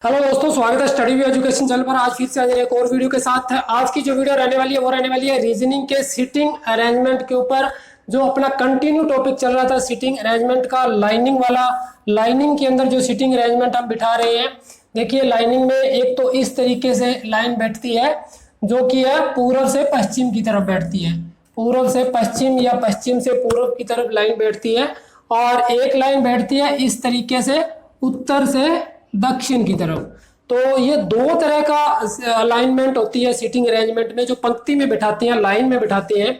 Hello दोस्तों, स्वागत है स्टडी व्यू एजुकेशन चैनल पर। आज फिर से एक और वीडियो के साथ है। आज की जो वीडियो रहने वाली है वो रहने वाली है रीजनिंग के सिटिंग अरेंजमेंट के ऊपर। जो अपना कंटिन्यू टॉपिक चल रहा था सिटिंग अरेंजमेंट का, लाइनिंग वाला। लाइनिंग के अंदर जो सिटिंग अरेंजमेंट हम बिठा रहे हैं, देखिए लाइनिंग में एक तो इस तरीके से लाइन बैठती है जो कि है पूर्व से पश्चिम की तरफ बैठती है। पूर्व से पश्चिम या पश्चिम से पूर्व की तरफ लाइन बैठती है। और एक लाइन बैठती है इस तरीके से उत्तर से दक्षिण की तरफ। तो ये दो तरह का अलाइनमेंट होती है सिटिंग अरेंजमेंट में, जो पंक्ति में बिठाते हैं, लाइन में बिठाते हैं।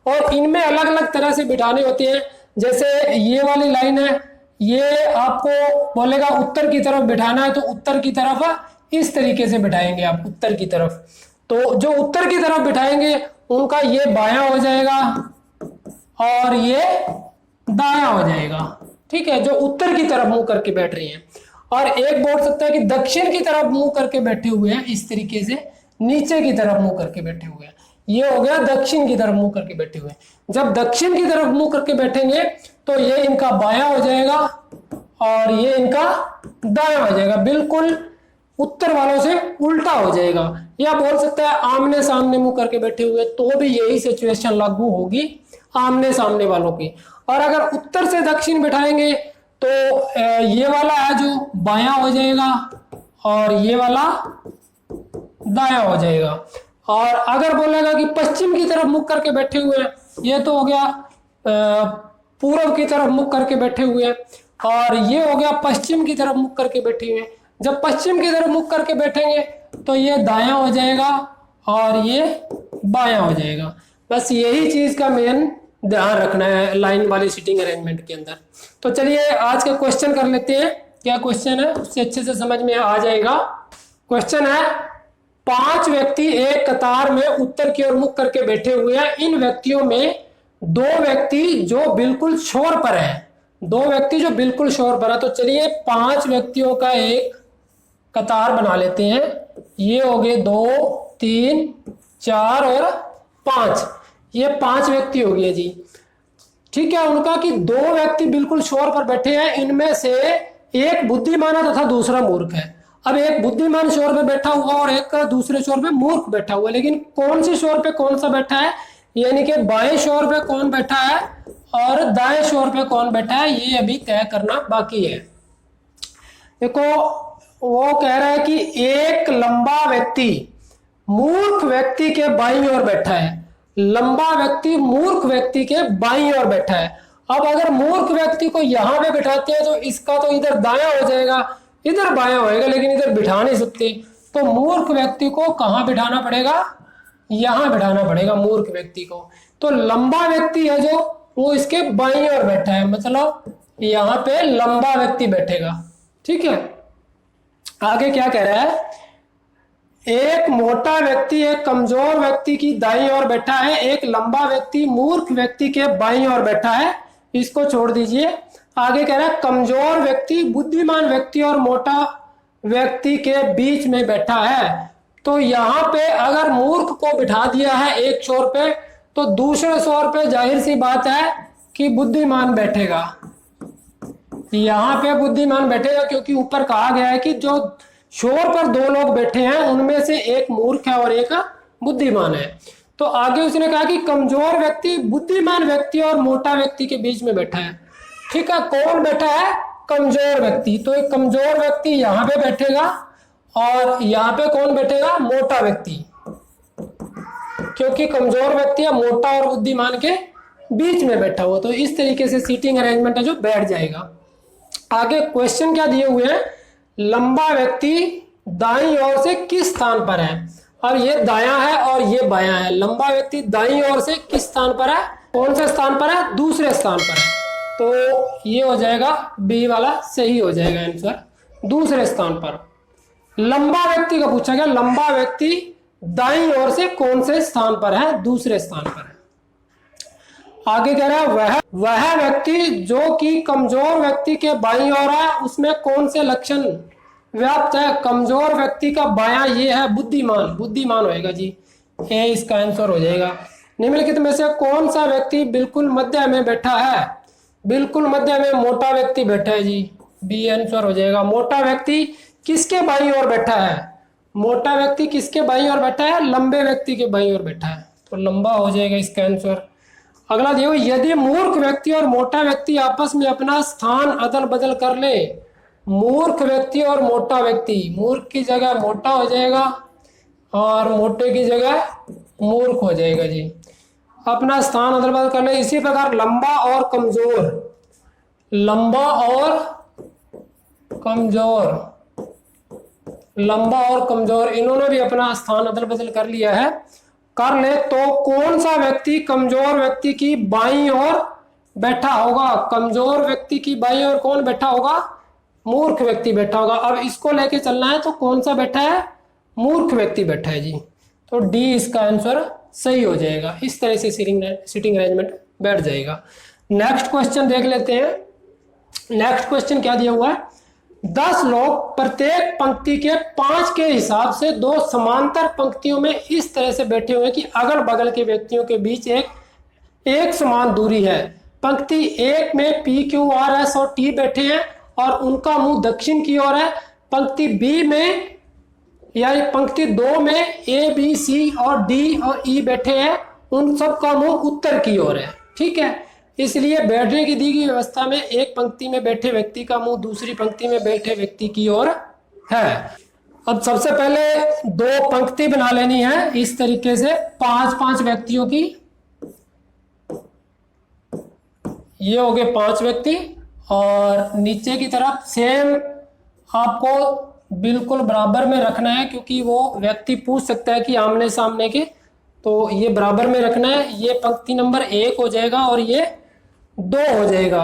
और इनमें अलग अलग तरह से बिठाने होते हैं। जैसे ये वाली लाइन है, ये आपको बोलेगा उत्तर की तरफ बिठाना है, तो उत्तर की तरफ इस तरीके से बिठाएंगे आप, उत्तर की तरफ। तो जो उत्तर की तरफ बिठाएंगे उनका ये बायां हो जाएगा और ये दायां हो जाएगा। ठीक है, जो उत्तर की तरफ मुंह करके बैठ रही हैं। और एक बोल सकता है कि दक्षिण की तरफ मुंह करके बैठे हुए हैं, इस तरीके से नीचे की तरफ मुंह करके बैठे हुए हैं। ये हो गया दक्षिण की तरफ मुंह करके बैठे हुए। जब दक्षिण की तरफ मुंह करके बैठेंगे तो ये इनका बायां हो जाएगा और ये इनका दायां हो जाएगा, बिल्कुल उत्तर वालों से उल्टा हो जाएगा। या बोल सकता है आमने सामने मुंह करके बैठे हुए, तो भी यही सिचुएशन लागू होगी आमने सामने वालों की। और अगर उत्तर से दक्षिण बिठाएंगे तो ये वाला है जो बायां हो जाएगा और ये वाला दायां हो जाएगा। और अगर बोलेगा कि पश्चिम की तरफ मुख करके बैठे हुए हैं, ये तो हो गया पूर्व की तरफ मुख करके बैठे हुए हैं, और ये हो गया पश्चिम की तरफ मुख करके बैठे हुए हैं। जब पश्चिम की तरफ मुख करके बैठेंगे तो ये दायां हो जाएगा और ये बायां हो जाएगा। बस यही चीज का मेन ध्यान रखना है लाइन वाली सिटिंग अरेंजमेंट के अंदर। तो चलिए आज का क्वेश्चन कर लेते हैं। क्या क्वेश्चन है उससे अच्छे से समझ में आ जाएगा। क्वेश्चन है, 5 व्यक्ति एक कतार में उत्तर की ओर मुख करके बैठे हुए हैं। इन व्यक्तियों में 2 व्यक्ति जो बिल्कुल छोर पर है, 2 व्यक्ति जो बिल्कुल छोर पर है। तो चलिए 5 व्यक्तियों का एक कतार बना लेते हैं। ये हो गए 2 3 4 और 5। ये 5 व्यक्ति हो गए जी। ठीक है, उनका कि 2 व्यक्ति बिल्कुल छोर पर बैठे हैं, इनमें से एक बुद्धिमान है तथा दूसरा मूर्ख है। अब एक बुद्धिमान छोर पे बैठा हुआ और एक दूसरे छोर पे मूर्ख बैठा हुआ, लेकिन कौन से छोर पे कौन सा बैठा है, यानी कि बाएं छोर पे कौन बैठा है और दाएं छोर पे कौन बैठा है, ये अभी तय करना बाकी है। देखो वो कह रहा है कि एक लंबा व्यक्ति मूर्ख व्यक्ति के बाईं ओर बैठा है। लंबा व्यक्ति मूर्ख व्यक्ति के बाईं ओर बैठा है। अब अगर मूर्ख व्यक्ति को यहां पे बिठाते हैं तो इसका तो इधर दायां हो जाएगा, इधर बायां होएगा, लेकिन इधर बिठा नहीं सकते। तो मूर्ख व्यक्ति को कहां बिठाना पड़ेगा, यहां बिठाना पड़ेगा मूर्ख व्यक्ति को। तो लंबा व्यक्ति है जो, वो इसके बाईं ओर बैठा है, मतलब यहां पे लंबा व्यक्ति बैठेगा। ठीक है, आगे क्या कह रहा है, एक मोटा व्यक्ति एक कमजोर व्यक्ति की दाईं ओर बैठा है, एक लंबा व्यक्ति मूर्ख व्यक्ति के बाईं ओर बैठा है। इसको छोड़ दीजिए। आगे कह रहा है कमजोर व्यक्ति बुद्धिमान व्यक्ति और मोटा व्यक्ति के बीच में बैठा है। तो यहां पे अगर मूर्ख को बिठा दिया है एक छोर पे, तो दूसरे छोर पे जाहिर सी बात है कि बुद्धिमान बैठेगा। यहां पे बुद्धिमान बैठेगा, क्योंकि ऊपर कहा गया है कि जो छोर पर 2 लोग बैठे हैं उनमें से एक मूर्ख है और एक बुद्धिमान है। तो आगे उसने कहा कि कमजोर व्यक्ति बुद्धिमान व्यक्ति और मोटा व्यक्ति के बीच में बैठा है। ठीक है, कौन बैठा है, कमजोर व्यक्ति। तो एक कमजोर व्यक्ति यहां पे बैठेगा और यहां पे कौन बैठेगा, मोटा व्यक्ति, क्योंकि कमजोर व्यक्ति है मोटा और बुद्धिमान के बीच में बैठा हुआ। तो इस तरीके से सीटिंग अरेंजमेंट है जो बैठ जाएगा। आगे क्वेश्चन क्या दिए हुए हैं, लंबा व्यक्ति दाईं ओर से किस स्थान पर है। और ये दायां है और ये बायां है। लंबा व्यक्ति दाईं ओर से किस स्थान पर है, कौन से स्थान पर है, दूसरे स्थान पर है। तो ये हो जाएगा बी वाला सही हो जाएगा आंसर, दूसरे स्थान पर। लंबा व्यक्ति का पूछा गया, लंबा व्यक्ति दाईं ओर से कौन से स्थान पर है, दूसरे स्थान पर है। आगे कह रहा है वह व्यक्ति जो कि कमजोर व्यक्ति के बाईं ओर है, उसमें कौन से लक्षण व्याप्त है। कमजोर व्यक्ति का बायां ये है बुद्धिमान, बुद्धिमान होएगा जी, ये इसका आंसर हो जाएगा। निम्नलिखित में से कौन सा व्यक्ति बिल्कुल मध्य में बैठा है, बिल्कुल मध्य में मोटा व्यक्ति बैठा है जी, बी आंसर हो जाएगा। मोटा व्यक्ति किसके बाईं ओर बैठा है? मोटा व्यक्ति किसके बाईं ओर बैठा है? लंबे व्यक्ति के बाईं ओर बैठा है, तो लंबा हो जाएगा इसका आंसर। अगला देखो, यदि मूर्ख व्यक्ति और मोटा व्यक्ति आपस में अपना स्थान अदल बदल कर ले, मूर्ख व्यक्ति और मोटा व्यक्ति, मूर्ख की जगह मोटा हो जाएगा और मोटे की जगह मूर्ख हो जाएगा जी, अपना स्थान अदल बदल कर ले। इसी प्रकार लंबा और कमजोर, लंबा और कमजोर, लंबा और कमजोर, इन्होंने भी अपना स्थान अदल बदल कर लिया है, कर ले, तो कौन सा व्यक्ति कमजोर व्यक्ति की बाईं ओर बैठा होगा? कमजोर व्यक्ति की बाईं ओर कौन बैठा होगा? मूर्ख व्यक्ति बैठा होगा। अब इसको लेके चलना है, तो कौन सा बैठा है? मूर्ख व्यक्ति बैठा है जी, तो डी इसका आंसर सही हो जाएगा। इस तरह से सीटिंग अरेंजमेंट बैठ जाएगा। नेक्स्ट क्वेश्चन देख लेते हैं। नेक्स्ट क्वेश्चन क्या दिया हुआ है? 10 लोग प्रत्येक पंक्ति के 5 के हिसाब से 2 समांतर पंक्तियों में इस तरह से बैठे हुए हैं कि अगल बगल के व्यक्तियों के बीच एक समान दूरी है। पंक्ति 1 में P, Q, R, S और T बैठे हैं और उनका मुंह दक्षिण की ओर है। पंक्ति बी में या पंक्ति 2 में A, B, C और D और E बैठे हैं, उन सब का मुंह उत्तर की ओर है। ठीक है, इसलिए बैठने की दी गई व्यवस्था में एक पंक्ति में बैठे व्यक्ति का मुंह दूसरी पंक्ति में बैठे व्यक्ति की ओर है। अब सबसे पहले 2 पंक्ति बना लेनी है इस तरीके से, 5-5 व्यक्तियों की। ये हो गए 5 व्यक्ति और नीचे की तरफ सेम आपको बिल्कुल बराबर में रखना है, क्योंकि वो व्यक्ति पूछ सकता है कि आमने सामने के, तो ये बराबर में रखना है। ये पंक्ति नंबर 1 हो जाएगा और ये 2 हो जाएगा।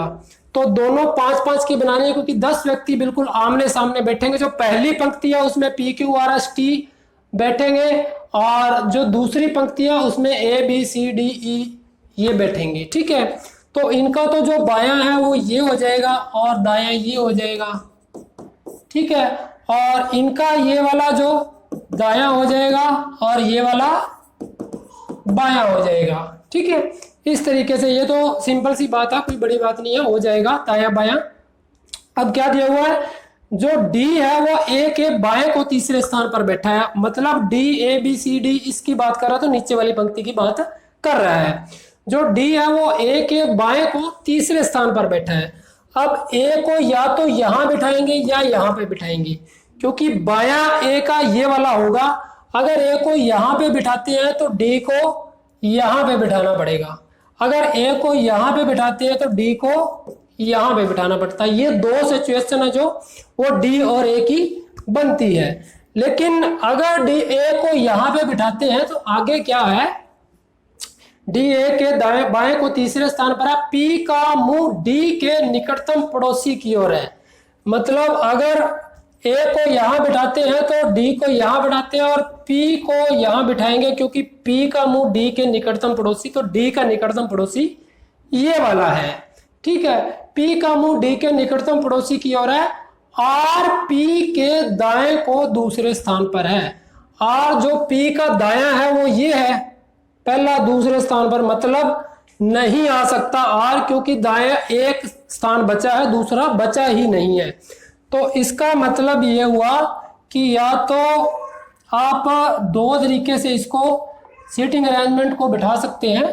तो दोनों 5-5 की बनानी है, क्योंकि 10 व्यक्ति बिल्कुल आमने सामने बैठेंगे। जो पहली पंक्ति है उसमें P, Q, R, S, T बैठेंगे और जो दूसरी पंक्ति है उसमें A, B, C, D, E ये बैठेंगे। ठीक है, तो इनका तो जो बायां है वो ये हो जाएगा और दायां ये हो जाएगा। ठीक है, और इनका ये वाला जो दायां हो जाएगा और ये वाला बायां हो जाएगा। ठीक है, इस तरीके से, ये तो सिंपल सी बात है, कोई बड़ी बात नहीं है, हो जाएगा दायां बायां। अब क्या दिया हुआ है? जो D है वो A के बाएं को तीसरे स्थान पर बैठा है, मतलब D, A, B, C, D इसकी बात कर रहा है, तो नीचे वाली पंक्ति की बात कर रहा है। जो D है वो A के बाएं को तीसरे स्थान पर बैठा है। अब A को या तो यहां बिठाएंगे या यहां पे बिठाएंगे, क्योंकि बायां A का ये वाला होगा। अगर A को यहां पे बिठाते हैं तो D को यहां पे बिठाना पड़ेगा, अगर A को यहां पे बिठाते हैं तो D को यहां पे बिठाना पड़ता है। ये 2 सिचुएशन है जो वो D और A की बनती है। लेकिन अगर D A को यहां पे बिठाते हैं तो आगे क्या है? D A के दाएं बाएं को तीसरे स्थान पर है। P का मुंह D के निकटतम पड़ोसी की ओर है, मतलब अगर A को यहां बिठाते हैं तो D को यहां बिठाते हैं और P को यहां बिठाएंगे, क्योंकि P का मुंह D के निकटतम पड़ोसी, तो D का निकटतम पड़ोसी ये वाला है। ठीक है, P का मुंह D के निकटतम पड़ोसी की ओर है। R P के दाएं को दूसरे स्थान पर है। R जो P का दायां है वो ये है, पहला दूसरे स्थान पर, मतलब नहीं आ सकता R, क्योंकि दायां एक स्थान बचा है, दूसरा बचा ही नहीं है। तो इसका मतलब ये हुआ कि या तो आप 2 तरीके से इसको सीटिंग अरेंजमेंट को बिठा सकते हैं।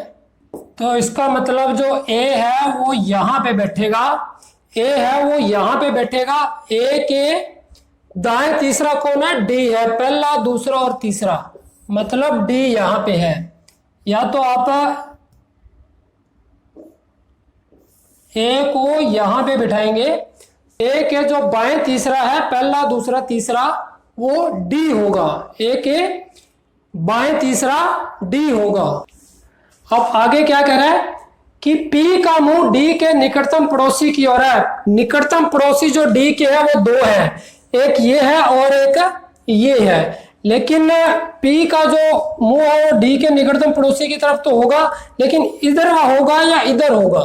तो इसका मतलब जो A है वो यहाँ पे बैठेगा, A है वो यहाँ पे बैठेगा। A के दाएं तीसरा कौन है? D है, पहला दूसरा और तीसरा, मतलब D यहाँ पे है। या तो आप A को यहाँ पे बिठाएंगे, A के जो बाएं तीसरा है, पहला दूसरा तीसरा, वो D होगा, A के बाएं तीसरा D होगा। अब आगे क्या कह रहा है कि P का मुंह D के निकटतम पड़ोसी की ओर है। निकटतम पड़ोसी जो D के है वो 2 है, एक ये है और एक ये है, लेकिन P का जो मुंह है वो D के निकटतम पड़ोसी की तरफ तो होगा, लेकिन इधर होगा या इधर होगा?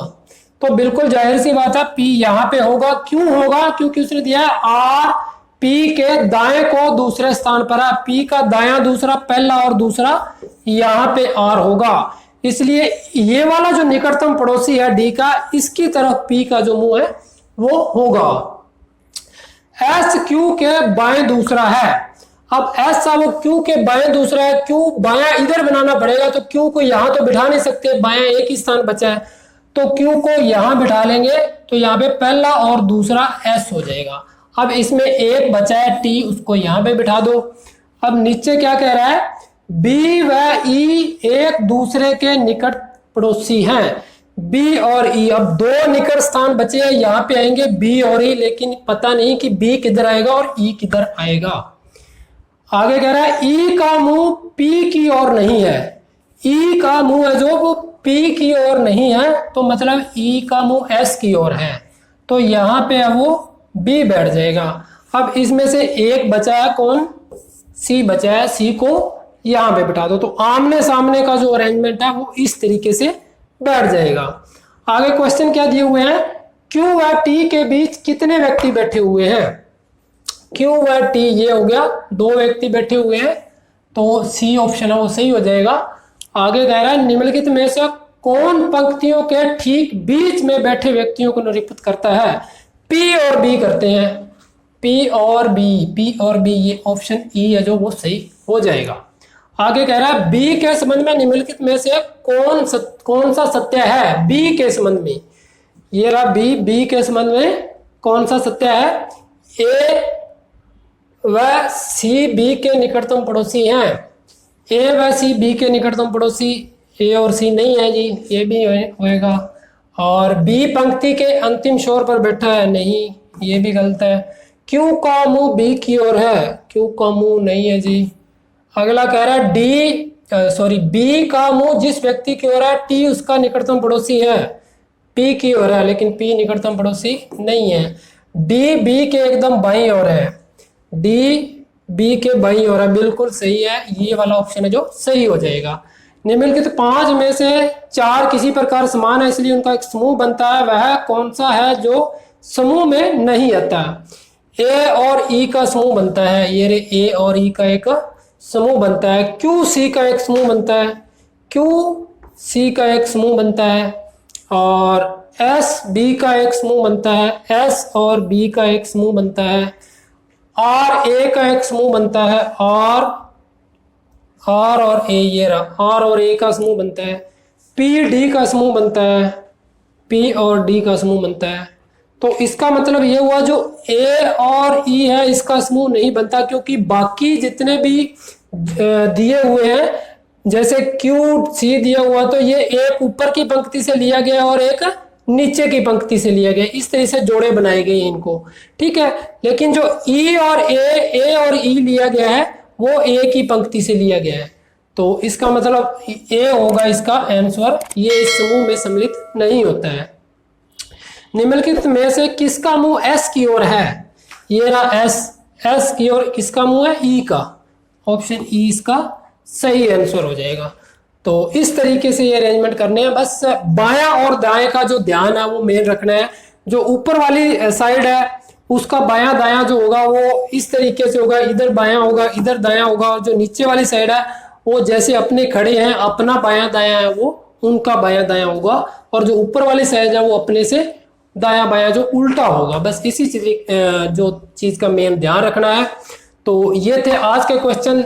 तो बिल्कुल जाहिर सी बात है P यहाँ पे होगा। क्यों होगा? क्योंकि उसने दिया है R P के दाएं को दूसरे स्थान पर है। P का दायां दूसरा, पहला और दूसरा, यहाँ पे R होगा, इसलिए ये वाला जो निकटतम पड़ोसी है D का, इसकी तरफ P का जो मुंह है वो होगा। एस क्यू के बाएं दूसरा है। अब एस था वो क्यू के बाएं दूसरा है, क्यू बायां इधर बनाना पड़ेगा, तो क्यू को यहां तो बिठा नहीं सकते, बायां एक ही स्थान बचा है, तो क्यू को यहां बिठा लेंगे, तो यहाँ पे पहला और दूसरा एस हो जाएगा। अब इसमें एक बचा है टी, उसको यहां पे बिठा दो। अब नीचे क्या कह रहा है, बी व ई एक दूसरे के निकट पड़ोसी हैं, बी और ई। अब दो निकट स्थान बचे हैं, यहाँ पे आएंगे बी और ई, लेकिन पता नहीं कि बी किधर आएगा और ई किधर आएगा। आगे कह रहा है ई का मुंह पी की ओर नहीं है, ई का मुंह है जो वो पी की ओर नहीं है, तो मतलब ई का मुंह एस की ओर है, तो यहाँ पे वो बी बैठ जाएगा। अब इसमें से एक बचा है कौन, सी बचा है, सी को यहां पे बिठा दो, तो आमने सामने का जो अरेंजमेंट है वो इस तरीके से बैठ जाएगा। आगे क्वेश्चन क्या दिए हुए हैं, क्यू व टी के बीच कितने व्यक्ति बैठे हुए हैं, क्यू व टी ये हो गया, दो व्यक्ति बैठे हुए हैं, तो सी ऑप्शन है वो सही हो जाएगा। आगे कह रहा है निम्नलिखित में से कौन पंक्तियों के ठीक बीच में बैठे व्यक्तियों को निरूपित करता है, पी और बी करते हैं, पी और बी, ये ऑप्शन ई है जो वो सही हो जाएगा। आगे कह रहा है बी के संबंध में निम्नलिखित में से कौन सा सत्य है, बी के संबंध में, ये रहा बी के संबंध में कौन सा सत्य है, ए व सी बी के निकटतम पड़ोसी हैं, ए व सी बी के निकटतम पड़ोसी, ए और सी नहीं है जी, ये भी होएगा। और बी पंक्ति के अंतिम छोर पर बैठा है, नहीं, ये भी गलत है। क्यू का मुंह बी की ओर है, क्यू का मुंह नहीं है जी। अगला कह रहा है बी का मुंह जिस व्यक्ति की ओर है, टी उसका निकटतम पड़ोसी है, पी की ओर है, लेकिन पी निकटतम पड़ोसी नहीं है। डी बी के एकदम बाईं ओर है, डी बी के बाईं ओर है, बिल्कुल सही है, ये वाला ऑप्शन है जो सही हो जाएगा। निम्नलिखित पांच में से चार किसी प्रकार समान है, इसलिए उनका एक समूह बनता है, वह कौन सा है जो समूह में नहीं आता, ए और ई का समूह बनता है, ये रे ए और ई का एक समूह बनता है, क्यू सी का एक समूह बनता है, क्यू सी का एक समूह बनता है, और एस बी का एक समूह बनता है, एस और बी का एक समूह बनता है, आर ए का एक समूह बनता है, आर और ए, ये रहा आर और ए का समूह बनता है, पी डी का समूह बनता है, पी और डी का समूह बनता है। तो इसका मतलब ये हुआ जो ए और ई है इसका समूह नहीं बनता, क्योंकि बाकी जितने भी दिए हुए हैं, जैसे क्यू सी दिया हुआ, तो ये एक ऊपर की पंक्ति से लिया गया और एक नीचे की पंक्ति से लिया गया, इस तरह से जोड़े बनाए गए इनको, ठीक है। लेकिन जो ई और ए और ई लिया गया है वो एक ही पंक्ति से लिया गया है, तो इसका मतलब ए होगा इसका आंसर, ये इस समूह में सम्मिलित नहीं होता है। निम्नलिखित में से किसका मुंह एस की ओर है, ये रहा एस की ओर, किसका मुंह है, ई का, ऑप्शन ई इसका सही आंसर हो जाएगा। तो इस तरीके से ये अरेंजमेंट करने हैं, बस बायां और दाएं का जो ध्यान है वो मेन रखना है। जो ऊपर वाली साइड है उसका बायां दायां जो होगा वो इस तरीके से होगा, इधर बायां होगा इधर दायां होगा, और जो नीचे वाली साइड है वो जैसे अपने खड़े हैं अपना बायां दायां है वो उनका बायां दायां होगा, और जो ऊपर वाली साइड है वो अपने से दायां बायां जो उल्टा होगा, बस इसी जो चीज का मेन ध्यान रखना है। तो ये थे आज के क्वेश्चन।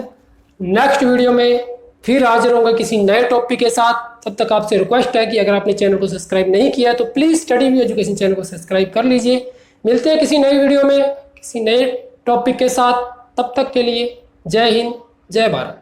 नेक्स्ट वीडियो में फिर हाजिर होंगे किसी नए टॉपिक के साथ। तब तक आपसे रिक्वेस्ट है कि अगर आपने चैनल को सब्सक्राइब नहीं किया तो please study view education channel को सब्सक्राइब कर लीजिए। मिलते हैं किसी नई वीडियो में किसी नए टॉपिक के साथ, तब तक के लिए जय हिंद जय भारत।